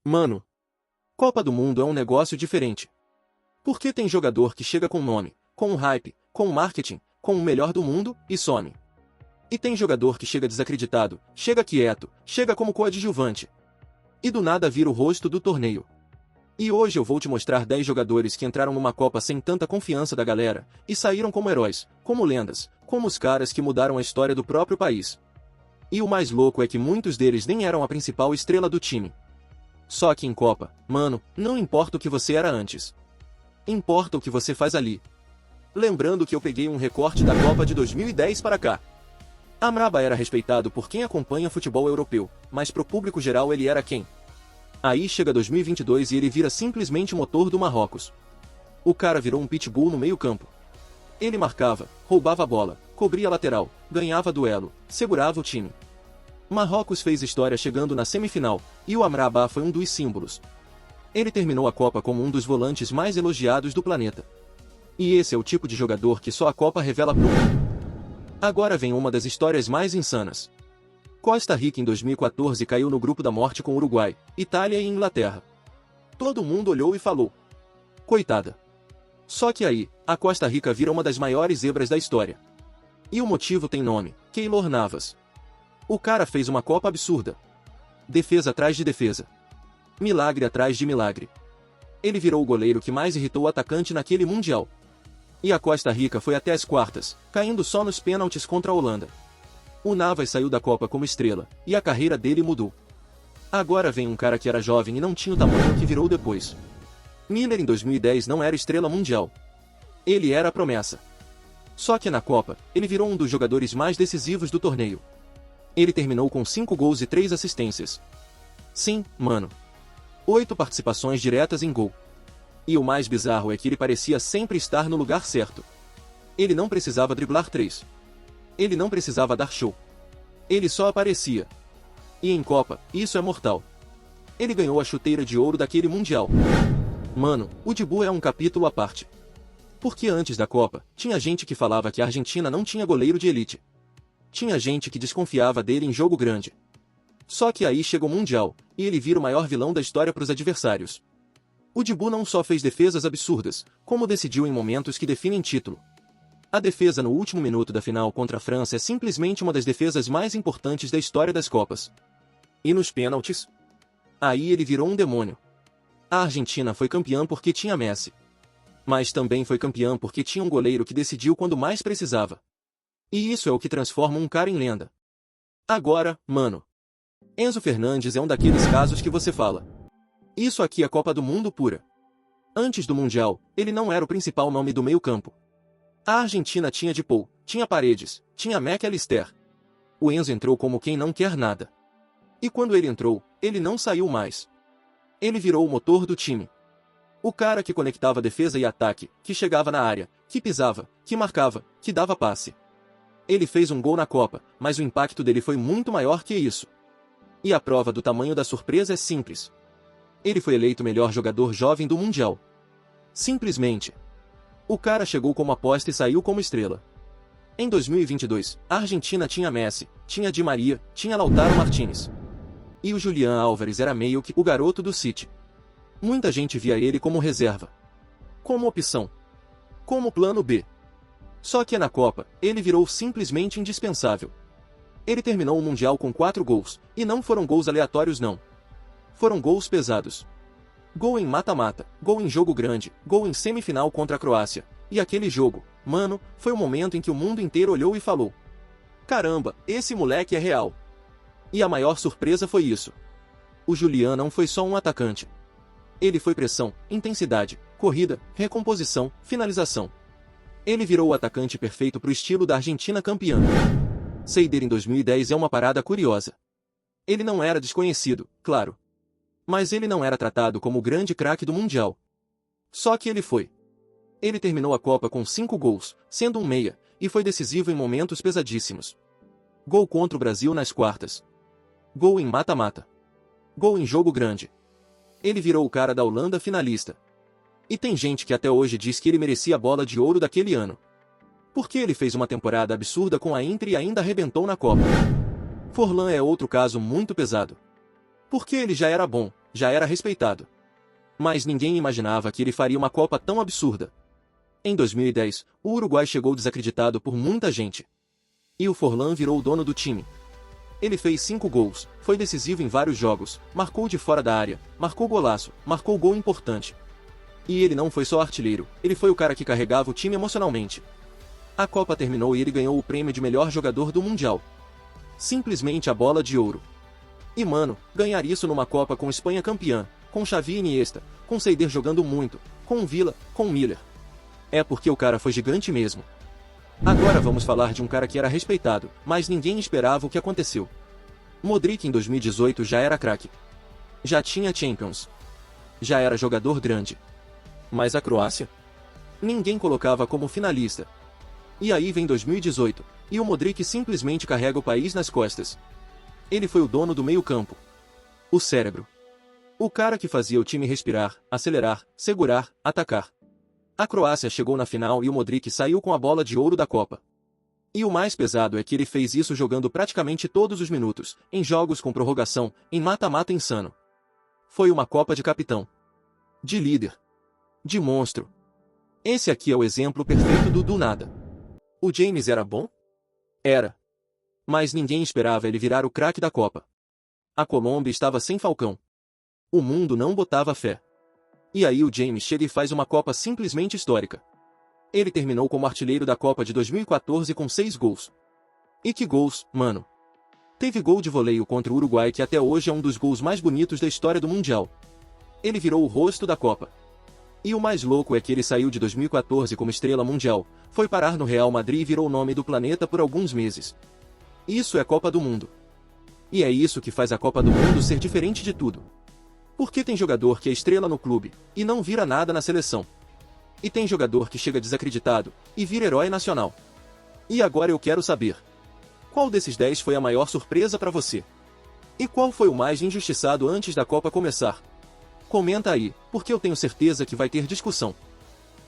Mano, Copa do Mundo é um negócio diferente. Porque tem jogador que chega com nome, com um hype, com um marketing, com o melhor do mundo e some. E tem jogador que chega desacreditado, chega quieto, chega como coadjuvante. E do nada vira o rosto do torneio. E hoje eu vou te mostrar 10 jogadores que entraram numa Copa sem tanta confiança da galera, e saíram como heróis, como lendas, como os caras que mudaram a história do próprio país. E o mais louco é que muitos deles nem eram a principal estrela do time. Só que em Copa, mano, não importa o que você era antes. Importa o que você faz ali. Lembrando que eu peguei um recorte da Copa de 2010 para cá. Amrabat era respeitado por quem acompanha futebol europeu, mas pro público geral ele era quem? Aí chega 2022 e ele vira simplesmente o motor do Marrocos. O cara virou um pitbull no meio campo. Ele marcava, roubava a bola, cobria a lateral, ganhava duelo, segurava o time. Marrocos fez história chegando na semifinal, e o Amrabat foi um dos símbolos. Ele terminou a Copa como um dos volantes mais elogiados do planeta. E esse é o tipo de jogador que só a Copa revela pro mundo. Agora vem uma das histórias mais insanas. Costa Rica em 2014 caiu no grupo da morte com Uruguai, Itália e Inglaterra. Todo mundo olhou e falou: coitada. Só que aí, a Costa Rica vira uma das maiores zebras da história. E o motivo tem nome: Keylor Navas. O cara fez uma Copa absurda. Defesa atrás de defesa. Milagre atrás de milagre. Ele virou o goleiro que mais irritou o atacante naquele Mundial. E a Costa Rica foi até as quartas, caindo só nos pênaltis contra a Holanda. O Navas saiu da Copa como estrela, e a carreira dele mudou. Agora vem um cara que era jovem e não tinha o tamanho que virou depois. Miller em 2010 não era estrela mundial. Ele era a promessa. Só que na Copa, ele virou um dos jogadores mais decisivos do torneio. Ele terminou com 5 gols e 3 assistências. Sim, mano. 8 participações diretas em gol. E o mais bizarro é que ele parecia sempre estar no lugar certo. Ele não precisava driblar 3. Ele não precisava dar show. Ele só aparecia. E em Copa, isso é mortal. Ele ganhou a chuteira de ouro daquele Mundial. Mano, o Dibu é um capítulo à parte. Porque antes da Copa, tinha gente que falava que a Argentina não tinha goleiro de elite. Tinha gente que desconfiava dele em jogo grande. Só que aí chega o Mundial, e ele vira o maior vilão da história para os adversários. O Dibu não só fez defesas absurdas, como decidiu em momentos que definem título. A defesa no último minuto da final contra a França é simplesmente uma das defesas mais importantes da história das Copas. E nos pênaltis? Aí ele virou um demônio. A Argentina foi campeã porque tinha Messi. Mas também foi campeã porque tinha um goleiro que decidiu quando mais precisava. E isso é o que transforma um cara em lenda. Agora, mano, Enzo Fernandes é um daqueles casos que você fala: isso aqui é Copa do Mundo pura. Antes do Mundial, ele não era o principal nome do meio-campo. A Argentina tinha De Paul, tinha Paredes, tinha McAllister. O Enzo entrou como quem não quer nada. E quando ele entrou, ele não saiu mais. Ele virou o motor do time. O cara que conectava defesa e ataque, que chegava na área, que pisava, que marcava, que dava passe. Ele fez um gol na Copa, mas o impacto dele foi muito maior que isso. E a prova do tamanho da surpresa é simples. Ele foi eleito o melhor jogador jovem do Mundial. Simplesmente. O cara chegou como aposta e saiu como estrela. Em 2022, a Argentina tinha Messi, tinha Di Maria, tinha Lautaro Martínez. E o Julián Álvares era meio que o garoto do City. Muita gente via ele como reserva. Como opção. Como plano B. Só que na Copa, ele virou simplesmente indispensável. Ele terminou o Mundial com 4 gols, e não foram gols aleatórios não. Foram gols pesados. Gol em mata-mata, gol em jogo grande, gol em semifinal contra a Croácia. E aquele jogo, mano, foi o momento em que o mundo inteiro olhou e falou: caramba, esse moleque é real. E a maior surpresa foi isso. O Julián não foi só um atacante. Ele foi pressão, intensidade, corrida, recomposição, finalização. Ele virou o atacante perfeito pro estilo da Argentina campeã. Seider em 2010 é uma parada curiosa. Ele não era desconhecido, claro. Mas ele não era tratado como o grande craque do Mundial. Só que ele foi. Ele terminou a Copa com 5 gols, sendo um meia, e foi decisivo em momentos pesadíssimos. Gol contra o Brasil nas quartas. Gol em mata-mata. Gol em jogo grande. Ele virou o cara da Holanda finalista. E tem gente que até hoje diz que ele merecia a bola de ouro daquele ano. Porque ele fez uma temporada absurda com a Inter e ainda arrebentou na Copa. Forlan é outro caso muito pesado. Porque ele já era bom, já era respeitado. Mas ninguém imaginava que ele faria uma Copa tão absurda. Em 2010, o Uruguai chegou desacreditado por muita gente. E o Forlán virou o dono do time. Ele fez 5 gols, foi decisivo em vários jogos, marcou de fora da área, marcou golaço, marcou gol importante. E ele não foi só artilheiro, ele foi o cara que carregava o time emocionalmente. A Copa terminou e ele ganhou o prêmio de melhor jogador do Mundial. Simplesmente a bola de ouro. E mano, ganhar isso numa Copa com Espanha campeã, com Xavi e Iniesta, com Seider jogando muito, com o Villa, com o Miller. É porque o cara foi gigante mesmo. Agora vamos falar de um cara que era respeitado, mas ninguém esperava o que aconteceu. Modric em 2018 já era craque. Já tinha Champions. Já era jogador grande. Mas a Croácia? Ninguém colocava como finalista. E aí vem 2018, e o Modric simplesmente carrega o país nas costas. Ele foi o dono do meio-campo. O cérebro. O cara que fazia o time respirar, acelerar, segurar, atacar. A Croácia chegou na final e o Modric saiu com a bola de ouro da Copa. E o mais pesado é que ele fez isso jogando praticamente todos os minutos, em jogos com prorrogação, em mata-mata insano. Foi uma Copa de capitão. De líder. De monstro. Esse aqui é o exemplo perfeito do nada. O James era bom? Era. Mas ninguém esperava ele virar o craque da Copa. A Colômbia estava sem Falcão. O mundo não botava fé. E aí o James chega e faz uma Copa simplesmente histórica. Ele terminou como artilheiro da Copa de 2014 com 6 gols. E que gols, mano! Teve gol de voleio contra o Uruguai que até hoje é um dos gols mais bonitos da história do Mundial. Ele virou o rosto da Copa. E o mais louco é que ele saiu de 2014 como estrela mundial, foi parar no Real Madrid e virou o nome do planeta por alguns meses. Isso é Copa do Mundo. E é isso que faz a Copa do Mundo ser diferente de tudo. Porque tem jogador que é estrela no clube, e não vira nada na seleção. E tem jogador que chega desacreditado, e vira herói nacional. E agora eu quero saber. Qual desses 10 foi a maior surpresa para você? E qual foi o mais injustiçado antes da Copa começar? Comenta aí, porque eu tenho certeza que vai ter discussão.